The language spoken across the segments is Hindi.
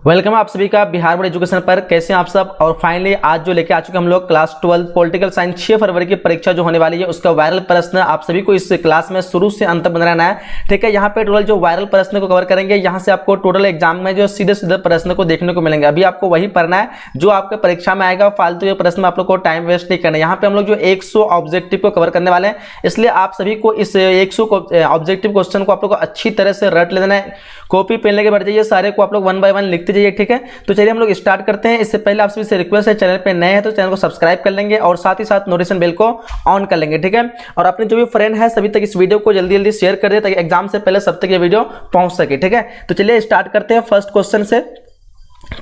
वेलकम आप सभी का बिहार बोर्ड एजुकेशन पर। कैसे हैं आप सब। और फाइनली आज जो लेके आ चुके हम लोग क्लास 12 पॉलिटिकल साइंस 6 फरवरी की परीक्षा जो होने वाली है उसका वायरल प्रश्न आप सभी को इस क्लास में शुरू से अंत तक बना रहना है। ठीक है, यहाँ पे टोटल जो वायरल प्रश्न को कवर करेंगे, यहाँ से आपको टोटल एग्जाम में जो सीधे सीधे प्रश्न को देखने को मिलेंगे। अभी आपको वही पढ़ना है जो आपके परीक्षा में आएगा। फालतू के प्रश्न में आप लोग को टाइम वेस्ट नहीं करना है। यहाँ पे हम लोग जो 100 ऑब्जेक्टिव को कवर करने वाले हैं, इसलिए आप सभी को इस 100 ऑब्जेक्टिव क्वेश्चन को आप लोग को अच्छी तरह से रट लेना है। कॉपी पेन लेके बैठ जाइए, सारे को आप लोग 1 बाय 1 लिखते जाइए। ठीक है, तो चलिए हम लोग स्टार्ट करते हैं। इससे पहले आप सभी से रिक्वेस्ट है, चैनल पे नए हैं तो चैनल को सब्सक्राइब कर लेंगे और साथ ही साथ नोटिफिकेशन बेल को ऑन कर लेंगे। ठीक है, और अपने जो भी फ्रेंड है सभी तक इस वीडियो को जल्दी जल्दी शेयर कर दे ताकि एग्जाम से पहले सब तक ये वीडियो पहुंच सके। ठीक है, तो चलिए स्टार्ट करते हैं फर्स्ट क्वेश्चन से।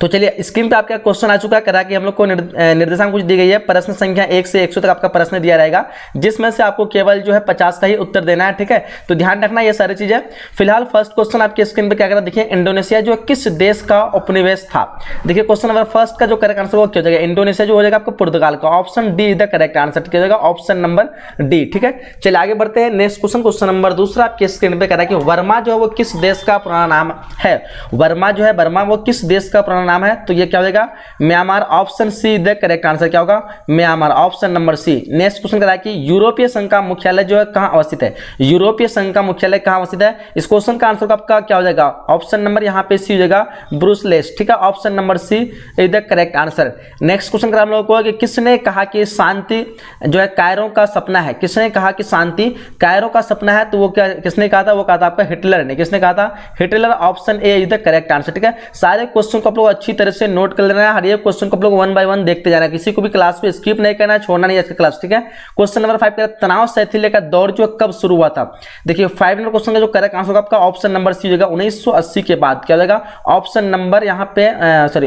तो चलिए स्क्रीन पे आपका क्वेश्चन आ चुका है। करा कि हम लोग को निर्देशांक कुछ दी गई है। प्रश्न संख्या 1 से 100 तक आपका प्रश्न दिया रहेगा, जिसमें से आपको केवल जो है 50 का ही उत्तर देना है। ठीक है, तो ध्यान रखना ये सारी चीजें। फिलहाल फर्स्ट क्वेश्चन आपके स्क्रीन पे क्या करा, देखिए इंडोनेशिया जो किस देश का उपनिवेश था। देखिए क्वेश्चन नंबर फर्स्ट का जो करेक्ट आंसर वो क्या हो जाएगा, इंडोनेशिया जो हो जाएगा आपका पुर्तगाल का। Option D is the correct answer, क्या हो जाएगा ऑप्शन नंबर डी। ठीक है, चलिए आगे बढ़ते हैं। नेक्स्ट क्वेश्चन, क्वेश्चन नंबर दूसरा आपके स्क्रीन पे कह रहा है कि वर्मा जो है वो किस देश का पुराना नाम है। वर्मा जो है वर्मा वो किस देश का पुराना नाम है, तो ये क्या हो जाएगा Myanmar. Option C the correct answer क्या होगा Myanmar, option number C. Next question कह कि यूरोपीय संघ का मुख्यालय जो है कहां अवस्थित है। यूरोपीय संघ का मुख्यालय कहां अवस्थित है। इस क्वेश्चन का आंसर आपका क्या हो जाएगा ऑप्शन नंबर यहां पे सी हो जाएगा ब्रुसेल्स। ठीक है, option number C is the correct answer. Next question करा हम लोगों को कि किसने कहा कि शांति जो है कायरो का सपना है। किसने कहा कि शांति कायरो का सपना है, तो वो क्या किसने कहा था, वो कहा था आपका हिटलर ने। किसने कहा था, Hitler. Option A is the correct answer. ठीक है, सारे क्वेश्चन को आप लोग अच्छी तरह से नोट कर लेना है। हर एक क्वेश्चन को आप लोग 1 बाय 1 देखते जाना है, किसी को भी क्लास पे स्किप नहीं करना है, छोड़ना नहीं है क्लास। ठीक है, क्वेश्चन नंबर 5 का तनाव शैथिल्य का दौर जो कब शुरू हुआ था। देखिए 5 नंबर क्वेश्चन का जो करेक्ट आंसर होगा आपका ऑप्शन नंबर सी होगा 1980 के बाद। क्या हो जाएगा ऑप्शन नंबर यहाँ पे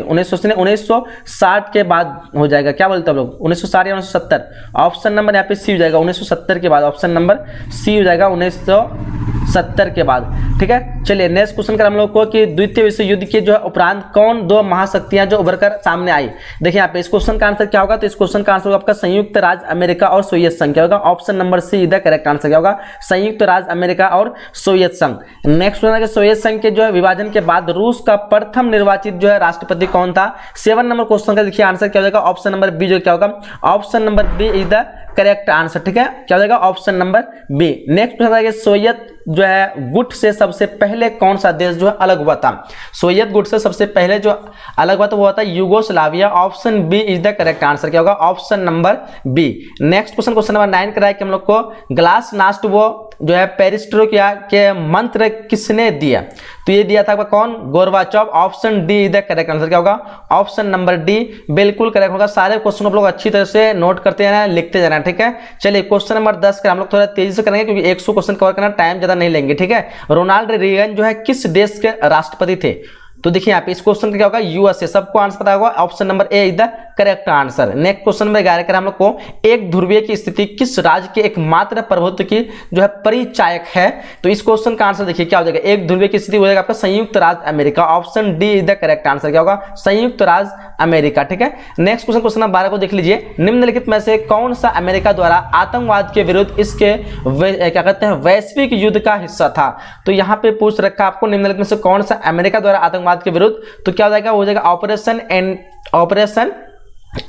1960 के बाद हो जाएगा। क्या बोलते हैं लोग 1960 या 1970। ऑप्शन नंबर यहाँ पे सी हो जाएगा 1970 के बाद। ऑप्शन नंबर सी हो जाएगा 1970 के बाद। ठीक है, चलिए नेक्स्ट क्वेश्चन कर हम लोग को कि द्वितीय विश्व युद्ध के जो है उपरांत कौन दो महाशक्तियां जो उभर कर सामने आई। देखिए यहाँ पे इस क्वेश्चन का आंसर क्या होगा, तो इस क्वेश्चन का आंसर होगा आपका संयुक्त राज्य अमेरिका और सोवियत संघ। क्या होगा option number C the correct answer क्या होगा संयुक्त राज्य अमेरिका और सोवियत संघ। नेक्स्ट क्वेश्चन है सोवियत संघ के जो है विभाजन के बाद रूस का प्रथम निर्वाचित जो है राष्ट्रपति कौन था। 7 नंबर क्वेश्चन का देखिए आंसर क्या हो जाएगा ऑप्शन नंबर बी जो क्या होगा option number B is the correct answer. ठीक है, क्या हो जाएगा option number B. Next question है सोवियत जो है गुट से सबसे पहले कौन सा देश जो है अलग हुआ था। सोवियत गुट से सबसे पहले जो अलग हुआ था वो था Yugoslavia. Option B is the correct answer, क्या होगा option number B. Next question, question number 9 कराया कि हम लोग को ग्लासनास्ट वो जो है पेरिस्ट्रोइका के मंत्र किसने दिया, तो ये दिया था कौन Gorbachev. Option D is the correct answer, क्या होगा ऑप्शन नंबर डी बिल्कुल करेक्ट होगा। सारे क्वेश्चन आप लोग अच्छी तरह से नोट करते जाना, लिखते जाना। ठीक है, चलिए क्वेश्चन नंबर 10 का हम लोग थोड़ा तेजी से करेंगे क्योंकि 100 क्वेश्चन कवर करना टाइम ज्यादा नहीं लेंगे। ठीक है, रोनाल्ड रीगन जो है किस देश के राष्ट्रपति थे, तो देखिए यहाँ पे इस क्वेश्चन का क्या होगा यूएसए। सबको आंसर पता होगा, option number A is the correct answer. Next question number 11 कर हम लोग को एक ध्रुवीय की स्थिति किस राज्य के एकमात्र प्रभुत्व की जो है परिचायक है, तो इस क्वेश्चन का आंसर देखिए क्या हो जाएगा एक ध्रुवीय की स्थिति हो जाएगा आपका संयुक्त राज्य America. Option D is the correct answer, क्या होगा संयुक्त राज्य अमेरिका। ठीक है, नेक्स्ट क्वेश्चन, क्वेश्चन नंबर 12 को देख लीजिए। निम्नलिखित में से कौन सा अमेरिका द्वारा आतंकवाद के विरुद्ध इसके क्या कहते हैं वैश्विक युद्ध का हिस्सा था, तो यहाँ पे पूछ रखा आपको निम्नलिखित में से कौन सा अमेरिका द्वारा आतंकवाद के विरुद्ध, तो क्या हो जाएगा हो जाएगा operation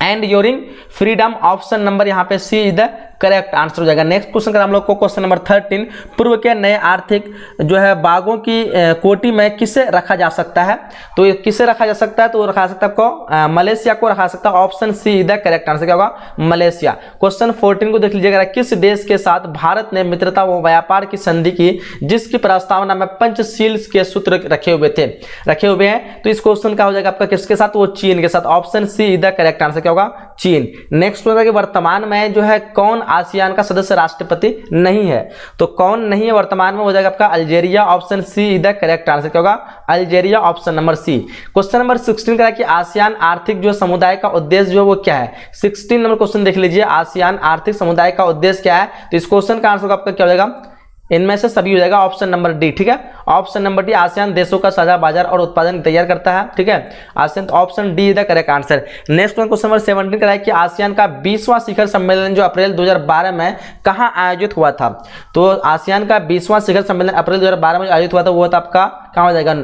enduring freedom. Option number यहाँ पे सी इज द करेक्ट आंसर हो जाएगा। नेक्स्ट क्वेश्चन हम लोग को क्वेश्चन नंबर 13 पूर्व के नए आर्थिक जो है बागों की कोटि में किसे रखा जा सकता है, तो ये किसे रखा जा सकता है, तो रखा सकता है आपको मलेशिया को रखा सकता है। Option C is the correct answer, क्या होगा मलेशिया। क्वेश्चन 14 को देख लीजिएगा, किस देश के साथ भारत ने मित्रता व व्यापार की संधि की जिसकी प्रस्तावना में पंचशील के सूत्र रखे हुए हैं, तो इस क्वेश्चन का हो जाएगा आपका किसके साथ, वो चीन के साथ। Option C is the correct answer, क्या होगा चीन। नेक्स्ट क्वेश्चन वर्तमान में जो है कौन आसियान का सदस्य राष्ट्रपति नहीं है, तो कौन नहीं है वर्तमान में, हो जाएगा आपका Algeria. Option C is the correct answer, क्या होगा Algeria. Option number C. Question number 16 का कि आसियान आर्थिक जो समुदाय का उद्देश्य जो है वो क्या है। 16 नंबर क्वेश्चन देख लीजिए, आसियान आर्थिक समुदाय का उद्देश्य क्या है, तो इस क्वेश्चन का आंसर आपका क्या हो जाएगा इनमें से सभी हो जाएगा ऑप्शन नंबर डी। ठीक है, ऑप्शन नंबर डी आसियान देशों का साझा बाजार और उत्पादन तैयार करता है। ठीक है, ASEAN option D is the correct answer. Next question number 17 का है कि आसियान का 20वां शिखर सम्मेलन जो अप्रैल 2012 में कहां आयोजित हुआ था, तो आसियान का 20वां शिखर सम्मेलन अप्रैल 2012 में आयोजित हुआ था, वो था आपका कहां हो जाएगा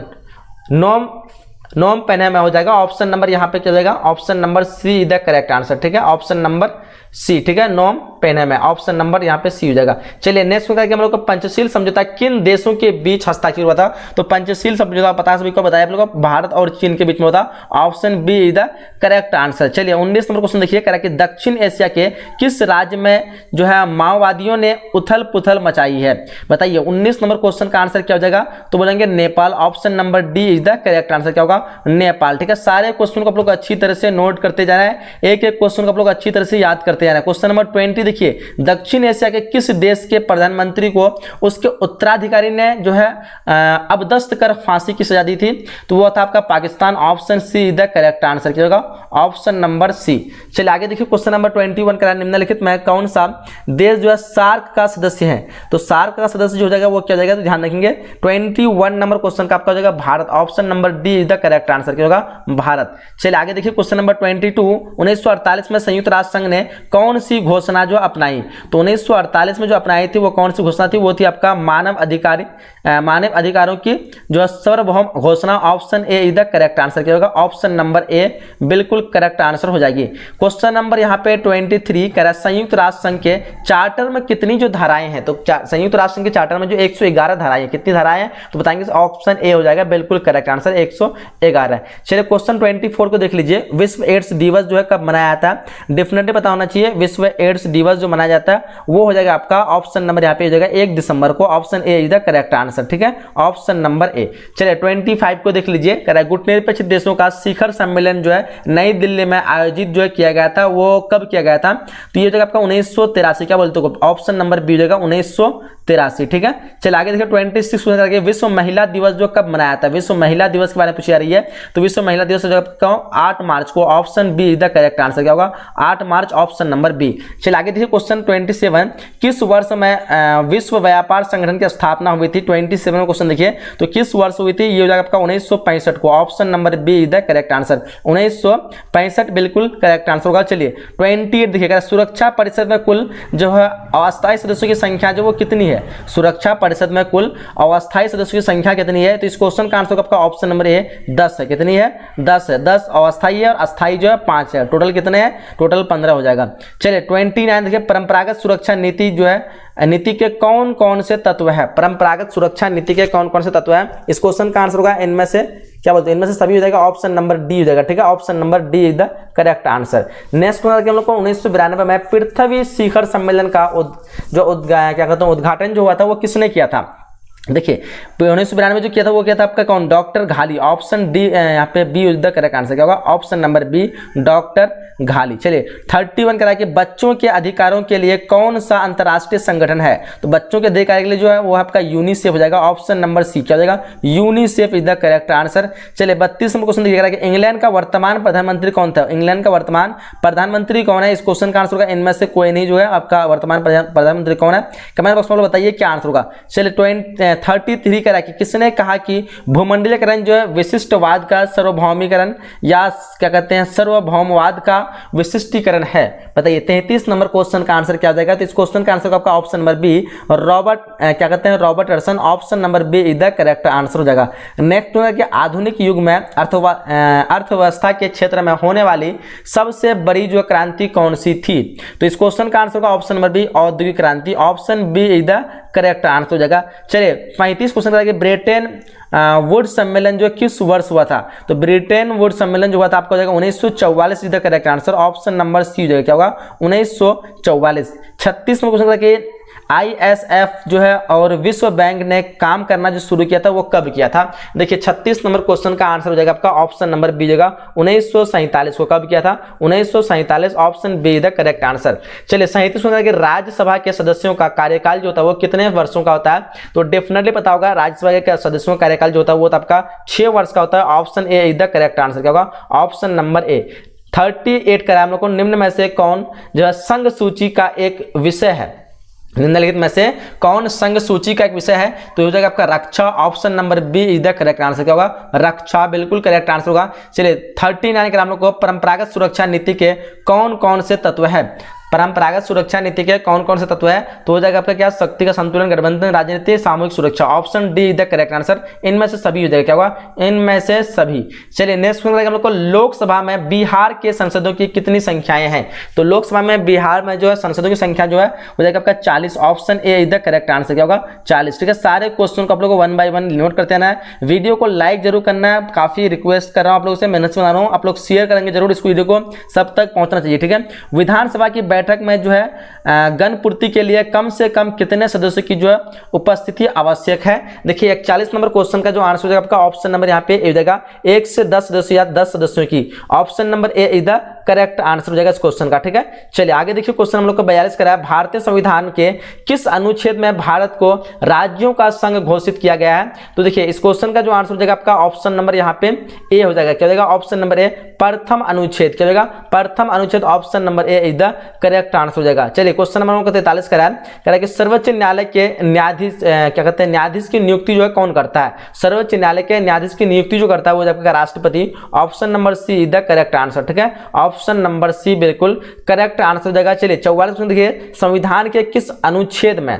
नॉर्म पहने में हो जाएगा। ऑप्शन नंबर यहाँ पे क्या हो जाएगा, option number C is the correct answer, ठीक है, ऑप्शन नंबर सी, ठीक है, नॉर्म पहने में, ऑप्शन नंबर यहाँ पे सी हो जाएगा। चलिए नेक्स्ट होता है कि हम लोग को पंचशील समझौता किन देशों के बीच हस्ताक्षर हुआ था। तो पंचशील समझौता पता सभी को बताया आप लोगों को, भारत और चीन के बीच में होता, option B is the correct answer. चलिए 19 नंबर क्वेश्चन देखिए, कह रहा है कि दक्षिण एशिया के किस राज्य में जो है माओवादियों ने उथल पुथल मचाई है, बताइए। 19 नंबर क्वेश्चन का आंसर क्या हो जाएगा, तो बोलेंगे Nepal, option number D is the correct answer, क्या होगा, नेपाल, ठीक है। सारे क्वेश्चन को आप लोग अच्छी तरह से नोट करते जा रहे हैं, एक एक क्वेश्चन को आप लोग अच्छी तरह से याद करते जा रहे हैं। क्वेश्चन नंबर 20 देखिए, दक्षिण एशिया के किस देश के प्रधानमंत्री को उसके उत्तराधिकारी ने जो है अबदस्त कर फांसी की सजा दी थी, तो वो था आपका Pakistan, option C is the correct answer, क्या होगा, ऑप्शन नंबर सी। चलिए आगे देखिए, क्वेश्चन नंबर 21 करा, निम्नलिखित में कौन सा देश जो है सार्क का सदस्य है, तो सार्क का सदस्य जो हो जाएगा वो क्या हो जाएगा, तो ध्यान रखेंगे 21 नंबर क्वेश्चन का आपका हो जाएगा Bharat, option number D is the correct answer, क्या होगा, भारत। चलिए आगे देखिए, क्वेश्चन नंबर 22, 1948 में संयुक्त राष्ट्र संघ ने कौन सी घोषणा जो अपनाई, तो 1948 में जो अपनाई थी वो कौन सी घोषणा थी, वो थी आपका मानव अधिकारों की जो सार्वभौम घोषणा, option A is the correct answer, क्या होगा, ऑप्शन नंबर ए बिल्कुल करेक्ट आंसर हो जाएगी। क्वेश्चन नंबर यहाँ पे 23 कह रहा है संयुक्त राष्ट्र संघ के चार्टर में कितनी जो धाराएं हैं, तो संयुक्त राष्ट्र संघ के चार्टर में जो 111 धाराएं हैं, कितनी धाराएं हैं, तो बताएंगे ऑप्शन ए हो जाएगा बिल्कुल करेक्ट आंसर 111। चलिए क्वेश्चन 24 को देख लीजिए, विश्व एड्स दिवस जो है कब मनाया जाता है, डेफिनेटली पता होना चाहिए। विश्व एड्स दिवस जो मनाया जाता है वो हो जाएगा आपका ऑप्शन नंबर यहाँ पे हो जाएगा 1 दिसंबर को, option A is the correct answer, ठीक है, ऑप्शन नंबर ए। चलिए 25 को देख लीजिए, कह रहा है गुटनिरपेक्ष देशों का शिखर सम्मेलन जो है नई दिल्ली में आयोजित जो है किया गया था, वो कब किया गया था, तो ये हो जाएगा आपका 1983, क्या बोलते हो, ऑप्शन नंबर बी हो जाएगा 1983, ठीक है। चलिए आगे देखिए 26 करके, विश्व महिला दिवस जो कब मनाया था, विश्व महिला दिवस के बारे में पूछी जा रही है, तो विश्व महिला दिवस जो 8 मार्च को, option B is the correct answer, क्या होगा, 8 मार्च, ऑप्शन नंबर बी। चलिए आगे देखिए क्वेश्चन 27, किस वर्ष में विश्व व्यापार संगठन की स्थापना हुई थी, 27 में क्वेश्चन देखिए, तो किस वर्ष हुई थी, ये हो जाएगा आपका 1965 को, option number B is the correct answer, 1965 बिल्कुल करेक्ट आंसर होगा। चलिए 28 देखिएगा, सुरक्षा परिषद में कुल जो है अस्थायी सदस्यों की संख्या जो वो कितनी है, सुरक्षा परिषद में कुल अस्थायी सदस्यों की संख्या कितनी है, तो इस क्वेश्चन का आंसर आपका ऑप्शन नंबर ए 10 है, कितनी है, 10 है, 10 अस्थायी है और अस्थायी जो है 5 है, टोटल कितने हैं, टोटल 15 हो जाएगा। चलिए 29 देखिए, परंपरागत सुरक्षा नीति जो है नीति के कौन कौन से तत्व है, परंपरागत सुरक्षा नीति के कौन कौन से तत्व है, इस क्वेश्चन का आंसर होगा इनमें से, क्या बोलते हैं, इनमें से सभी हो जाएगा, ऑप्शन नंबर डी हो जाएगा, ठीक है, option number D is the correct answer. Next हम लोग को 1992 में पृथ्वी शिखर सम्मेलन का क्या कहते हैं उद्घाटन जो हुआ था वो किसने किया था, देखिए 1992 में जो किया था वो किया था आपका कौन, डॉक्टर घाली, ऑप्शन डी यहाँ पे B is the correct answer, क्या होगा, option number B doctor Ghali. चलिए 31 करा कि बच्चों के अधिकारों के लिए कौन सा अंतर्राष्ट्रीय संगठन है, तो बच्चों के अधिकार के लिए जो है वो आपका यूनिसेफ हो जाएगा, ऑप्शन नंबर सी, क्या हो जाएगा, UNICEF is the correct answer. चलिए 32 नंबर क्वेश्चन देखिएगा कि इंग्लैंड का वर्तमान प्रधानमंत्री कौन था, इंग्लैंड का वर्तमान प्रधानमंत्री कौन है, इस क्वेश्चन का आंसर होगा इनमें से कोई नहीं जो है आपका वर्तमान प्रधानमंत्री कौन है, कमेंट बॉक्स में बताइए क्या आंसर होगा। चलिए 33 करा कि किसने कहा कि भूमंडलीकरण जो है विशिष्टवाद का सार्वभौमिकरण या क्या कहते हैं सार्वभौमवाद का विशिष्टीकरण है, बताइए। 33 नंबर क्वेश्चन का आंसर क्या हो जाएगा, तो इस क्वेश्चन का आंसर आपका option number B Robertson, option number B is the correct answer हो जाएगा। नेक्स्ट होगा कि आधुनिक युग में अर्थव्यवस्था के क्षेत्र में होने वाली सबसे बड़ी जो क्रांति कौन सी थी, तो इस क्वेश्चन का आंसर होगा ऑप्शन नंबर बी औद्योगिक क्रांति, option B is the correct answer हो जाएगा। चलिए 35 क्वेश्चन करेंगे, ब्रिटेन वुड सम्मेलन जो किस वर्ष हुआ था, तो ब्रिटेन वुड सम्मेलन जो हुआ था आपको हो जाएगा 1944 is the correct answer, option number C हो जाएगा, क्या होगा 1944। 36 में क्वेश्चन कि ISF जो है और विश्व बैंक ने काम करना जो शुरू किया था वो कब किया था, देखिए 36 नंबर क्वेश्चन का आंसर हो जाएगा आपका ऑप्शन नंबर बी जाएगा 1947 को, कब किया था 1947, option be the correct answer. चलिए 37 में कि राज्यसभा के सदस्यों का कार्यकाल जो होता है वो कितने वर्षों का होता है, तो डेफिनेटली पता होगा राज्यसभा के सदस्यों का कार्यकाल जो होता है वो आपका 6 वर्ष का होता है, option A is the correct answer, क्या होगा ऑप्शन नंबर ए। 38 का हम लोग को निम्न में से कौन जो है संघ सूची का एक विषय है, निम्नलिखित में से कौन संघ सूची का एक विषय है, तो हो जाएगा आपका रक्षा, option number B is the correct answer, क्या होगा रक्षा, बिल्कुल करेक्ट आंसर होगा। चलिए 39 का हम लोग को परंपरागत सुरक्षा नीति के कौन कौन से तत्व है, परंपरागत सुरक्षा नीति के कौन कौन से तत्व है? तो हो जाएगा आपका क्या, शक्ति का संतुलन, गठबंधन, राजनीति, सामूहिक सुरक्षा। Option D is the correct answer. इनमें से सभी हो जाएगा, क्या होगा, इनमें से सभी। चलिए नेक्स्ट क्वेश्चन हम लोग को, लोकसभा में बिहार के सांसदों की कितनी संख्याएं हैं? तो लोकसभा में बिहार में जो है सांसदों की संख्या जो है हो जाएगा आपका 40। Option A is the correct answer, क्या होगा, 40। ठीक है, सारे क्वेश्चन को आप लोग को 1 बाय 1 नोट करते रहना है। वीडियो को लाइक जरूर करना है, काफी रिक्वेस्ट कर रहा हूं आप लोगों से, मेहनत से बना रहा हूं। आप लोग शेयर करेंगे जरूर, इस वीडियो को सब तक पहुंचना चाहिए। ठीक है, विधानसभा की बैठक में जो है गणपूर्ति के लिए कम से कम कितने सदस्यों की जो है उपस्थिति आवश्यक है? देखिए 41 नंबर क्वेश्चन का जो आंसर हो जाएगा आपका ऑप्शन नंबर यहाँ पे हो जाएगा 1 से 10 सदस्य या 10 सदस्यों की। Option number A is the correct answer हो जाएगा इस क्वेश्चन का। ठीक है, चलिए आगे देखिए क्वेश्चन हम लोग को 42 का है, भारतीय संविधान के किस अनुच्छेद में भारत को राज्यों का संघ घोषित किया गया है? तो देखिए इस क्वेश्चन का जो आंसर हो जाएगा आपका ऑप्शन नंबर यहाँ पे ए हो जाएगा, क्या हो जाएगा, ऑप्शन नंबर ए प्रथम अनुच्छेद, क्या हो जाएगा, प्रथम अनुच्छेद। Option number A is the correct answer हो जाएगा। चलिए क्वेश्चन नंबर 43 कह रहा है कि सर्वोच्च न्यायालय के न्यायाधीश क्या कहते हैं, न्यायाधीश की नियुक्ति जो है कौन करता है? सर्वोच्च न्यायालय के न्यायाधीश की नियुक्ति जो करता है वो आपका राष्ट्रपति। Option number C is the correct answer. ठीक है, ऑप्शन नंबर सी बिल्कुल करेक्ट आंसर हो जाएगा। चलिए 44 देखिए, संविधान के किस अनुच्छेद में,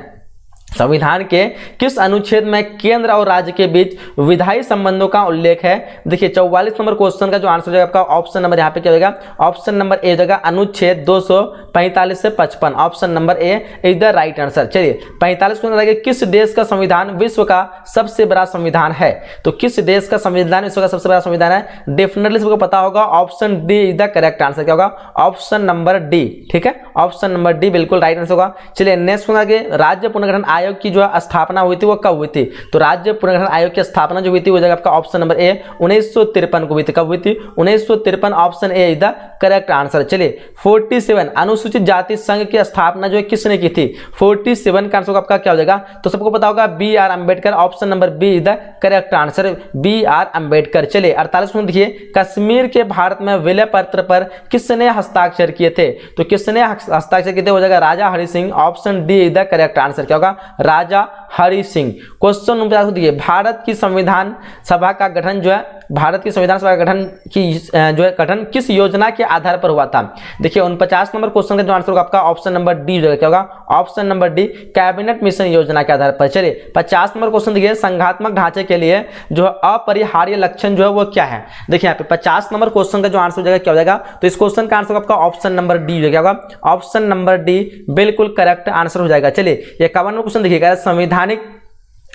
संविधान के किस अनुच्छेद में केंद्र और राज्य के बीच विधायी संबंधों का उल्लेख है? देखिए 44 नंबर क्वेश्चन का जो आंसर हो जाएगा आपका ऑप्शन नंबर यहाँ पे क्या होगा, ऑप्शन नंबर ए हो जाएगा अनुच्छेद 245 से 55। Option number A is the right answer. चलिए 45 क्वेश्चन, किस देश का संविधान विश्व का सबसे बड़ा संविधान है? तो किस देश का संविधान विश्व का सबसे बड़ा संविधान है? डेफिनेटली सबको पता होगा, option D is the correct answer, क्या होगा, ऑप्शन नंबर डी। ठीक है, ऑप्शन नंबर डी बिल्कुल राइट आंसर होगा। चलिए नेक्स्ट क्वेश्चन, राज्य पुनर्गठन आयोग की जो स्थापना हुई थी वो कब हुई थी? तो राज्य पुनर्गठन आयोग की स्थापना जो हुई थी वो जाएगा आपका ऑप्शन नंबर ए 1953 को हुई थी। कब हुई थी? 1953। Option A is the correct answer. चलिए 47 अनुसूचित जाति संघ की स्थापना जो है किसने की थी? 47 का आंसर आपका क्या हो जाएगा? तो सबको पता होगा B R Ambedkar. Option number B is the correct answer, B R Ambedkar. चलिए 48 में देखिए, कश्मीर के भारत में विलय पत्र पर किसने हस्ताक्षर किए थे? तो किसने हस्ताक्षर किए थे? हो जाएगा Raja Hari Singh. Option D is the correct answer, क्या होगा, राजा हरि सिंह। क्वेश्चन नंबर 50 देखिए, भारत की संविधान सभा का गठन जो है, भारत की संविधान सभा का गठन की जो है गठन किस योजना के आधार पर हुआ था? देखिए 49 नंबर क्वेश्चन का जो आंसर होगा आपका ऑप्शन नंबर डी हो जाएगा, क्या होगा, option number D cabinet mission योजना के आधार पर। चलिए 50 नंबर क्वेश्चन देखिए, संघात्मक ढांचे के लिए जो अपरिहार्य लक्षण जो है वो क्या है? देखिए यहाँ पे 50 नंबर क्वेश्चन का जो आंसर हो जाएगा क्या हो जाएगा? तो इस क्वेश्चन का आंसर आपका ऑप्शन नंबर डी हो जाएगा, ऑप्शन नंबर डी बिल्कुल करेक्ट आंसर हो जाएगा। चलिए 51 नंबर क्वेश्चन देखिएगा,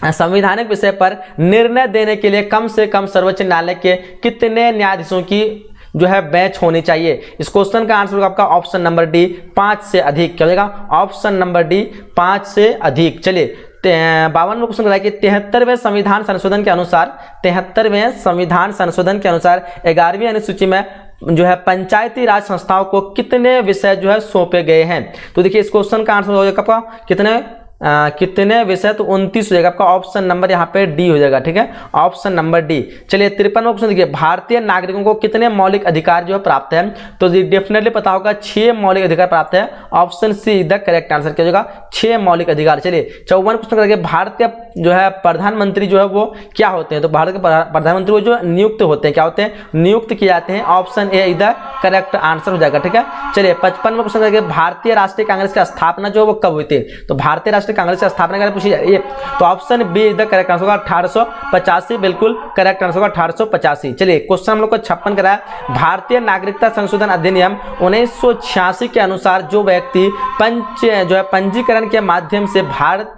संवैधानिक विषय पर निर्णय देने के लिए कम से कम सर्वोच्च न्यायालय के कितने न्यायाधीशों की जो है बेंच होनी चाहिए? इस क्वेश्चन का आंसर होगा आपका ऑप्शन नंबर डी 5 से अधिक, क्या हो जाएगा, ऑप्शन नंबर डी 5 से अधिक। चलिए 52 में क्वेश्चन कि 73वें संविधान संशोधन के अनुसार 73वें संविधान संशोधन के अनुसार 11वीं अनुसूची में जो है पंचायती राज संस्थाओं को कितने विषय जो है सौंपे गए हैं? तो देखिए इस क्वेश्चन का आंसर हो जाएगा आपका कितने विषय? तो 29 हो जाएगा आपका, ऑप्शन नंबर यहाँ पे डी हो जाएगा। ठीक है, ऑप्शन नंबर डी। चलिए 53 क्वेश्चन देखिए, भारतीय नागरिकों को कितने मौलिक अधिकार जो है प्राप्त है? तो डेफिनेटली पता होगा 6 मौलिक अधिकार प्राप्त है। Option C is the correct answer, क्या हो जाएगा, 6 मौलिक अधिकार। चलिए 54 क्वेश्चन करके, भारत के जो है प्रधानमंत्री जो है वो क्या होते हैं? तो भारत के प्रधानमंत्री वो जो नियुक्त होते हैं, क्या होते हैं? नियुक्त किए जाते हैं। Option A is the correct answer हो जाएगा। ठीक है, चलिए 55 क्वेश्चन करके, भारतीय राष्ट्रीय कांग्रेस की स्थापना जो है वो कब हुई थी? तो भारतीय राष्ट्रीय कांग्रेस की स्थापना के पूछी जाए तो option B is the correct answer होगा 1885, बिल्कुल करेक्ट आंसर होगा 1885। चलिए क्वेश्चन हम लोग को 56 कराया, भारतीय नागरिकता संशोधन अधिनियम 1986 के अनुसार जो व्यक्ति पंजीकरण के माध्यम से भारतीय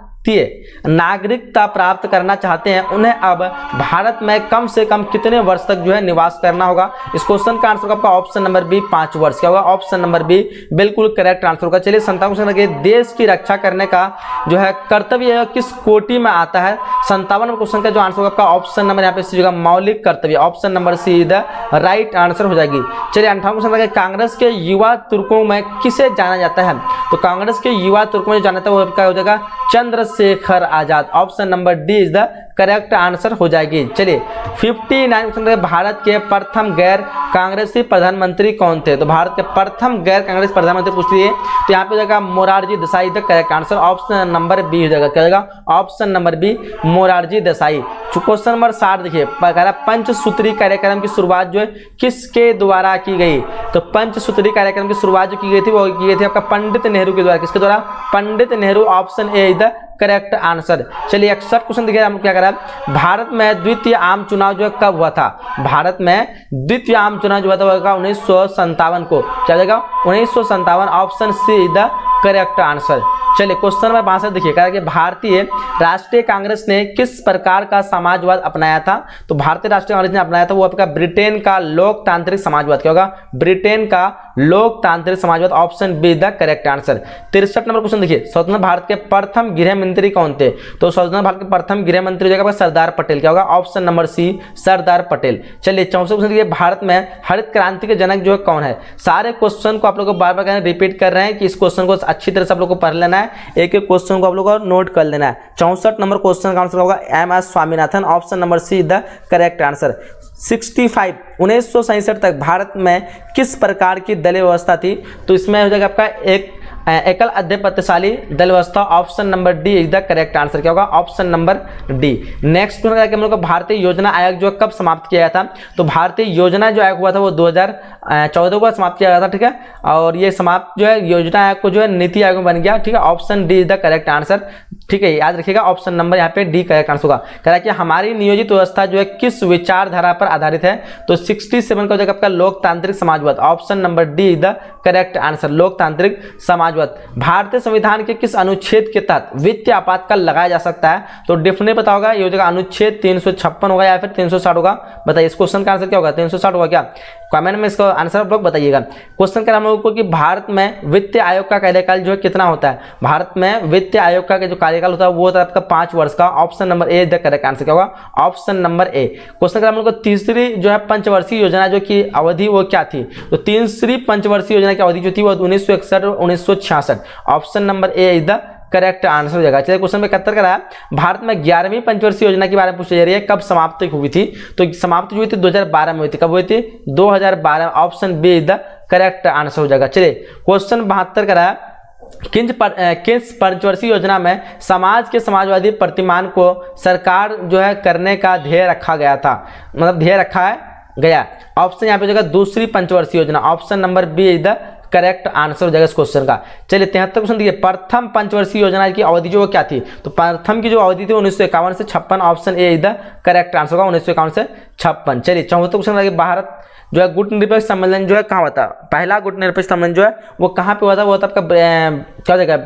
नागरिकता प्राप्त करना चाहते हैं उन्हें अब भारत में कम से कम कितने वर्ष तक जो है निवास करना होगा? इस क्वेश्चन का आंसर आपका ऑप्शन नंबर बी 5 वर्ष, क्या होगा, ऑप्शन नंबर बी बिल्कुल करेक्ट आंसर होगा। चलिए 57 क्वेश्चन लगे, देश की रक्षा करने का जो है कर्तव्य किस कोटि में आता है? 57 क्वेश्चन का जो आंसर होगा आपका ऑप्शन नंबर यहाँ पे सी होगा, मौलिक कर्तव्य। Option number C the right answer हो जाएगी। चलिए 58 क्वेश्चन लगे, कांग्रेस के युवा तुर्कों में किसे जाना जाता है? तो कांग्रेस के युवा तुर्कों में जाना जाता है वो क्या हो जाएगा, Chandrashekhar Azad. Option number D is the correct answer हो जाएगी। चलिए 59 क्वेश्चन, भारत के प्रथम गैर कांग्रेसी प्रधानमंत्री कौन थे? तो भारत के प्रथम गैर कांग्रेसी प्रधानमंत्री पूछ लिए तो यहाँ पे हो जाएगा Morarji Desai the correct answer. Option number B हो जाएगा, क्या हो जाएगा? Option number B Morarji Desai. Question number 60 देखिए, पंचसूत्री कार्यक्रम की शुरुआत जो है किसके द्वारा की गई? तो पंचसूत्री कार्यक्रम की शुरुआत जो की गई थी वो की गई थी आपका पंडित नेहरू के द्वारा। किसके द्वारा? Pandit Nehru. Option A is the correct answer. चलिए 61 क्वेश्चन देखिए, हम क्या करा, भारत में द्वितीय आम चुनाव जो कब हुआ था? भारत में द्वितीय आम चुनाव जो हुआ था 1957 को। क्या हो जाएगा? 1957। Option C is the correct answer. चलिए क्वेश्चन नंबर 62 देखिए, कहा कि भारतीय राष्ट्रीय कांग्रेस ने किस प्रकार का समाजवाद अपनाया था? तो भारतीय राष्ट्रीय कांग्रेस ने अपनाया था वो आपका ब्रिटेन का लोकतांत्रिक समाजवाद। क्या होगा? ब्रिटेन का लोकतांत्रिक समाजवाद। Option be the correct answer. 63 number question देखिए, स्वतंत्र भारत के प्रथम गृह मंत्री कौन थे? तो स्वतंत्र भारत के प्रथम गृह मंत्री जो सरदार पटेल। क्या होगा? ऑप्शन नंबर सी सरदार पटेल। चलिए 64 क्वेश्चन देखिए, भारत में हरित क्रांति के जनक जो है कौन है? सारे क्वेश्चन को आप लोग को बार बार रिपीट कर रहे हैं कि इस क्वेश्चन को अच्छी तरह से आप लोग को पढ़ लेना है, एक एक क्वेश्चन को आप लोग को नोट कर लेना है। 64 नंबर क्वेश्चन का आंसर होगा M S Swaminathan. Option number C the correct answer. 65 1967 तक भारत में किस प्रकार की दलीय व्यवस्था थी? तो इसमें हो जाएगा आपका एक एकल आधिपत्यशाली दल व्यवस्था। Option number D is the correct answer. क्या होगा? Option number D. Next question हम लोग का भारतीय योजना आयोग जो कब समाप्त किया गया था? तो भारतीय योजना जो आयोग हुआ था वो 2014 को समाप्त किया गया था। ठीक है, और ये समाप्त जो है योजना आयोग को जो है नीति आयोग में बन गया। ठीक है, option D is the correct answer. ठीक है, याद रखिएगा ऑप्शन नंबर यहाँ पे डी करेक्ट आंसर होगा। कह रहा है कि हमारी नियोजित व्यवस्था जो है किस विचारधारा पर आधारित है? तो 67 का हो जाएगा आपका लोकतांत्रिक समाजवाद। Option number D is the correct answer, लोकतांत्रिक समाजवाद। भारतीय संविधान के किस अनुच्छेद के तहत वित्तीय आपातकाल लगाया जा सकता है? तो डेफिनेटली पता होगा, ये हो जाएगा अनुच्छेद 356 होगा या फिर 360 होगा। बताइए इस क्वेश्चन का आंसर क्या होगा? 360 होगा क्या? कमेंट में इसका आंसर आप लोग बताइएगा। क्वेश्चन कर हम लोगों को कि भारत में वित्तीय आयोग का कार्यकाल जो है कितना होता है? भारत में वित्तीय आयोग का जो कार्यकाल होता है वो होता है आपका 5 वर्ष का। Option number A the correct answer. क्या होगा? ऑप्शन नंबर ए। क्वेश्चन कर हम लोग को तीसरी जो है पंचवर्षीय योजना जो की अवधि वो क्या थी? तो तीसरी पंचवर्षीय योजना की अवधि जो थी वो 1961 और 1966। Option number A is the correct answer हो जाएगा। चलिए क्वेश्चन में 71 करा है, भारत में 11वीं पंचवर्षीय योजना के बारे में पूछी जा रही है, कब समाप्त हुई थी? तो समाप्त हुई थी 2012 में हुई थी। कब हुई थी? 2012। Option B is the correct answer हो जाएगा। चलिए क्वेश्चन 72 करा है, किस पंचवर्षीय योजना में समाज के समाजवादी प्रतिमान को सरकार जो है करने का ध्येय रखा गया था? मतलब ध्येय रखा गया। ऑप्शन यहाँ पे हो जाएगा दूसरी पंचवर्षीय योजना। Option number B is the correct answer हो जाएगा इस क्वेश्चन का। चलिए 73 क्वेश्चन देखिए, प्रथम पंचवर्षीय योजना की अवधि जो क्या थी? तो प्रथम की जो अवधि थी 1951 से 56। Option A is the correct answer होगा, 1951 से 56। चलिए 74 क्वेश्चन देखिए, भारत जो है गुट निरपेक्ष सम्मेलन जो है कहाँ हुआ था? पहला गुट निरपेक्ष सम्मेलन जो है वो कहाँ पे हुआ था? वो था आपका क्या हो जाएगा?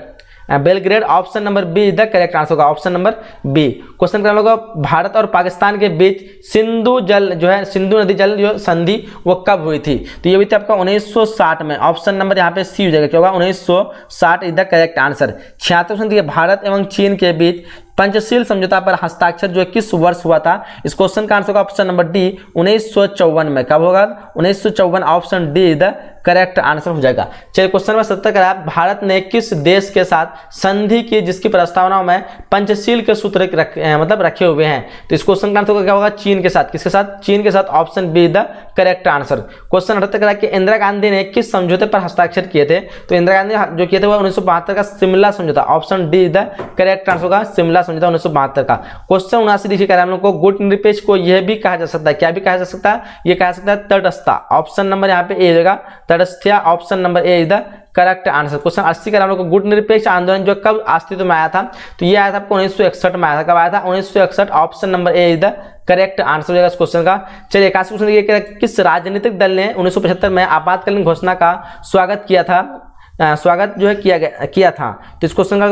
Belgrade. Option number B is the correct answer होगा, ऑप्शन नंबर बी। क्वेश्चन करना होगा, भारत और पाकिस्तान के बीच सिंधु नदी जल जो संधि वो कब हुई थी? तो ये हुई थी आपका 1960 में। ऑप्शन नंबर यहाँ पे सी हो जाएगा। क्या होगा? 1960 is the correct answer. 76 question देखिए, भारत एवं चीन के बीच पंचशील समझौता पर हस्ताक्षर जो है किस वर्ष हुआ था? इस क्वेश्चन का आंसर होगा ऑप्शन नंबर डी 1954 में। कब होगा? 1954। Option D is the correct answer हो जाएगा। चलिए क्वेश्चन नंबर 70 करा, भारत ने किस देश के साथ संधि की जिसकी प्रस्तावना में पंचशील के सूत्र मतलब रखे हुए हैं? तो इस क्वेश्चन का आंसर क्या होगा? चीन के साथ। किसके साथ? चीन के साथ। Option be the correct answer. Question 78 करा कि इंदिरा गांधी ने किस समझौते पर हस्ताक्षर किए थे? तो इंदिरा गांधी जो किए थे वो 1972 का शिमला समझौता। Option D the correct answer होगा, शिमला समझौता 1972 का। क्वेश्चन 79 देखिए, हम लोग को गुट निरपेक्ष को यह भी कहा जा सकता है, क्या भी कहा जा सकता है? ये कहा जा सकता है तटस्थता। ऑप्शन नंबर यहाँ पे ए होगा, तटस्थता। Option number A is the correct answer. Question 80 का हम लोग को गुट निरपेक्ष आंदोलन जो कब अस्तित्व में आया था? तो ये आया था आपको 1961 में आया था। कब आया था? 1961। Option number A is the correct answer हो जाएगा इस क्वेश्चन का। चलिए 81 क्वेश्चन देखिए, किस राजनीतिक दल ने 1975 में आपातकालीन घोषणा का स्वागत किया था? स्वागत जो है किया था। तो इस क्वेश्चन का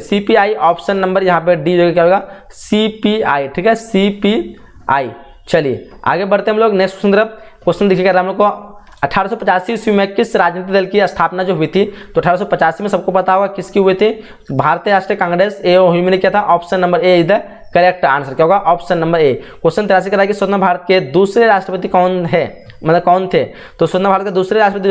सीपीआई। ऑप्शन नंबर यहाँ पे डी जो क्या होगा? सीपीआई। ठीक है, सीपीआई। चलिए आगे बढ़ते हैं हम लोग नेक्स्ट क्वेश्चन तरफ। क्वेश्चन देखिएगा हम लोग को, 1885 ईस्वी में किस राजनीतिक दल की स्थापना जो हुई थी? तो 1885 में सबको पता होगा किसकी हुई थी? भारतीय राष्ट्रीय कांग्रेस एवं ने किया था। Option number A is the correct answer. क्या होगा? ऑप्शन नंबर ए। क्वेश्चन 83 करा कि स्वतंत्र भारत के दूसरे राष्ट्रपति कौन है? मतलब कौन थे? तो स्वतंत्र भारत के दूसरे राष्ट्रपति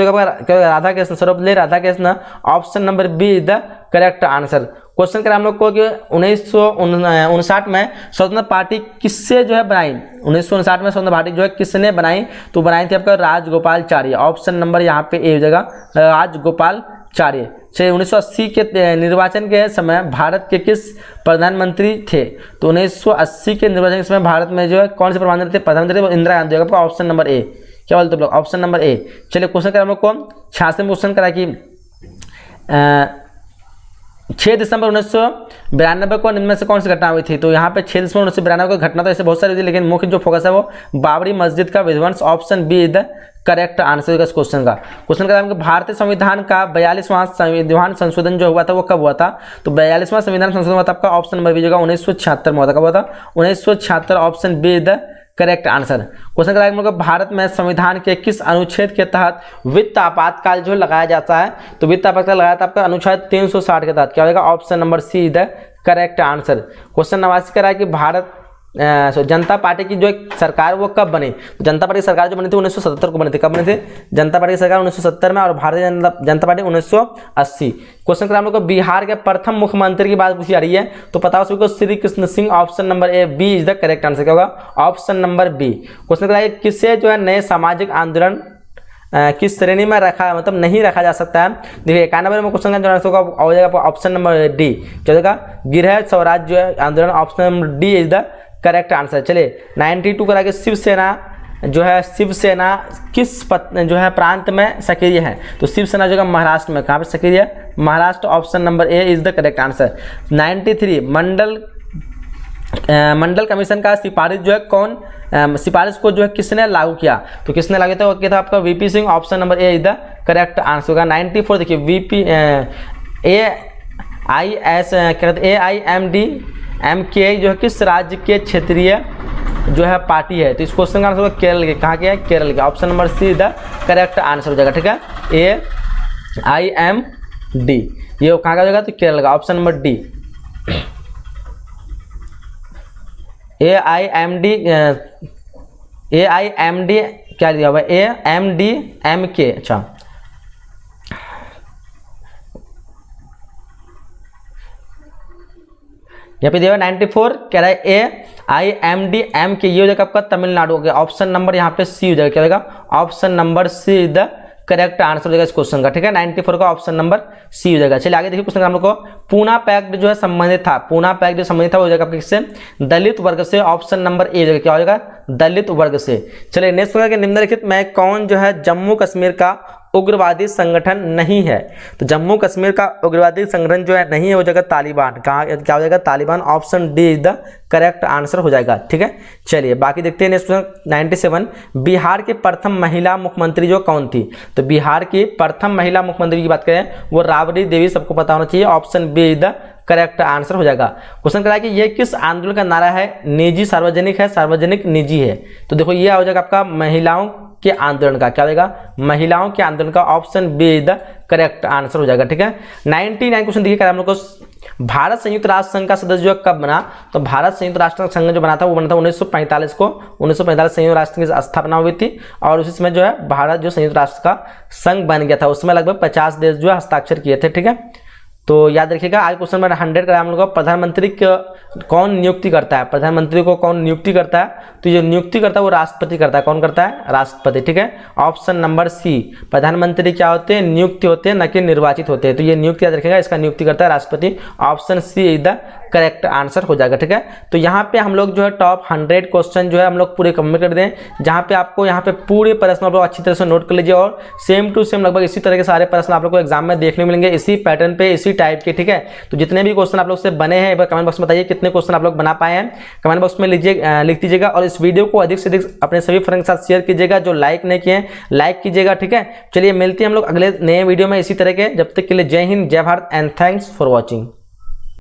Radha Krishna, Sarvepalli Radhakrishna. Option number B is the correct answer. Question करें हम लोग को कि 1959 में स्वतंत्र पार्टी किससे जो है बनाई, 1959 में स्वतंत्र पार्टी जो है किसने बनाई, तो बनाई थी आपका राजगोपालाचारी। ऑप्शन नंबर यहाँ पे ए हो जाएगा राजगोपालाचारी। चलिए 1980 के निर्वाचन के समय भारत के किस प्रधानमंत्री थे, तो 1980 के निर्वाचन के समय भारत में जो है कौन से प्रधानमंत्री थे, प्रधानमंत्री इंदिरा गांधी होगा। आपका ऑप्शन नंबर ए, क्या बोलते हैं लोग, ऑप्शन नंबर ए। चलिए क्वेश्चन करें हम लोग को 86 में क्वेश्चन करा कि 6 दिसंबर 1992 को इनमें से कौन सी घटना हुई थी, तो यहाँ पे 6 दिसंबर 1992 को घटना तो ऐसे बहुत सारी हुई थी, लेकिन मुख्य जो फोकस है वो बाबरी मस्जिद का विध्वंस। Option B is the correct answer इस क्वेश्चन का। क्वेश्चन का नाम भारतीय संविधान का 42वां संविधान संशोधन जो हुआ था वो कब हुआ था, तो 42वां संविधान संशोधन हुआ था आपका ऑप्शन नंबर बी होगा 1976 में हुआ था। कब हुआ था, 1976। Option B is the correct answer. Question का मतलब भारत में संविधान के किस अनुच्छेद के तहत वित्त आपातकाल जो लगाया जाता है, तो वित्त आपातकाल लगाया था आपका अनुच्छेद 360 के तहत। क्या होगा, option number C is the correct answer. Question 89 का है कि भारत जनता पार्टी की जो एक सरकार वो कब बनी, तो जनता पार्टी की सरकार जो बनी थी 1970 को बनी थी। कब बनी थी जनता पार्टी की सरकार, 1970 में, और भारतीय जनता पार्टी 1980। क्वेश्चन का हम लोग को बिहार के प्रथम मुख्यमंत्री की बात पूछी जा रही है, तो पता हो सभी को Shri Krishna Singh. Option number A B is the correct answer. क्या होगा, ऑप्शन नंबर बी। क्वेश्चन का किसे जो है नए सामाजिक आंदोलन किस श्रेणी में रखा, मतलब नहीं रखा जा सकता है। देखिए 91 में क्वेश्चन का आंसर हो जाएगा ऑप्शन नंबर डी, क्या होगा, गृह स्वराज्य आंदोलन। Option number D is the correct answer. चलिए 92 करा के शिवसेना जो है, शिवसेना किस जो है प्रांत में सक्रिय है, तो शिवसेना जो है महाराष्ट्र में। कहाँ पे सक्रिय है, Maharashtra. Option number A is the correct answer. 93 Mandal commission का सिफारिश जो है कौन, सिफारिश को जो है किसने लागू किया, तो किसने लागू किया, वो किया था आपका VP Singh. Option number A is the correct answer होगा। 94 देखिए वीपी AIMD जो है किस राज्य के क्षेत्रीय जो है पार्टी है, तो इस क्वेश्चन का आंसर होगा केरल के। कहाँ के है, केरल के। Option number C the correct answer हो जाएगा। ठीक है, AIMD ये कहाँ का होगा, तो केरल का। ऑप्शन नंबर डी AIMD क्या दिया हुआ है, AMDMK। अच्छा यहाँ पे दिया 94 कह रहा है AIMDMK, ये हो जाएगा आपका तमिलनाडु हो गया। ऑप्शन नंबर यहाँ पे सी हो जाएगा। क्या होगा, option number C the correct answer हो जाएगा इस क्वेश्चन का। ठीक है, 94 का ऑप्शन नंबर सी हो जाएगा। चलिए आगे देखिए क्वेश्चन हम लोग को पूना पैक्ट जो है संबंधित था, पूना पैक्ट जो संबंधित था वो हो जाएगा आपके किससे, दलित वर्ग से। ऑप्शन नंबर ए हो जाएगा, क्या हो जाएगा, दलित वर्ग से। चलिए नेक्स्ट होगा कि निम्नलिखित में कौन जो है जम्मू कश्मीर का उग्रवादी संगठन नहीं है, तो जम्मू कश्मीर का उग्रवादी संगठन जो है नहीं है, हो जाएगा तालिबान। कहाँ क्या हो जाएगा, Taliban. Option D is the correct answer हो जाएगा। ठीक है, चलिए बाकी देखते हैं नेक्स्ट क्वेश्चन 97 बिहार की प्रथम महिला मुख्यमंत्री जो कौन थी, तो बिहार की प्रथम महिला मुख्यमंत्री की बात करें वो राबड़ी देवी, सबको पता होना चाहिए। Option B is the correct answer हो जाएगा। क्वेश्चन करा कि यह किस आंदोलन का नारा है, निजी सार्वजनिक है, सार्वजनिक निजी है, तो देखो ये हो जाएगा आपका महिलाओं के आंदोलन का। क्या होगा, महिलाओं के आंदोलन का। Option B is the correct answer हो जाएगा। ठीक है, 99 क्वेश्चन देखिए हम लोग को भारत संयुक्त राष्ट्र संघ का सदस्य जो कब बना, तो भारत संयुक्त राष्ट्र संघ जो बना था वो बना था 1945 को। 1945 संयुक्त राष्ट्र की स्थापना हुई थी, और उसी समय जो है भारत जो संयुक्त राष्ट्र का संघ बन गया था। उसमें लगभग 50 देश जो है हस्ताक्षर किए थे। ठीक है, तो याद रखिएगा। आज क्वेश्चन नंबर 100 का हम लोग प्रधानमंत्री कौन नियुक्ति करता है, प्रधानमंत्री को कौन नियुक्ति करता है, तो ये नियुक्ति करता है वो राष्ट्रपति करता है। कौन करता है, राष्ट्रपति। ठीक है, ऑप्शन नंबर सी। प्रधानमंत्री क्या होते हैं, नियुक्ति होते हैं, न कि निर्वाचित होते हैं, तो ये नियुक्ति याद रखिएगा, इसका नियुक्ति करता है राष्ट्रपति। Option C is the correct answer हो जाएगा। ठीक है, तो यहाँ पे हम लोग जो है टॉप 100 क्वेश्चन जो है हम लोग पूरे कंप्लीट कर दें, जहाँ पे आपको यहाँ पे पूरे प्रश्न आप लोग अच्छी तरह से नोट कर लीजिए, और सेम टू सेम लगभग इसी तरह के सारे प्रश्न आप लोग को एग्जाम में देखने मिलेंगे, इसी पैटर्न पे, इसी टाइप के। ठीक है, तो जितने भी क्वेश्चन आप लोग से बने हैं एक बार कमेंट बॉक्स में बताइए कितने क्वेश्चन आप लोग बना पाए हैं, कमेंट बॉक्स में लिख दीजिएगा। और इस वीडियो को अधिक से अधिक अपने सभी फ्रेंड के साथ शेयर कीजिएगा, जो लाइक नहीं किए लाइक कीजिएगा। ठीक है, चलिए मिलते हैं हम लोग अगले नए वीडियो में इसी तरह के। जब तक के लिए जय हिंद, जय Bharat and thanks for watching.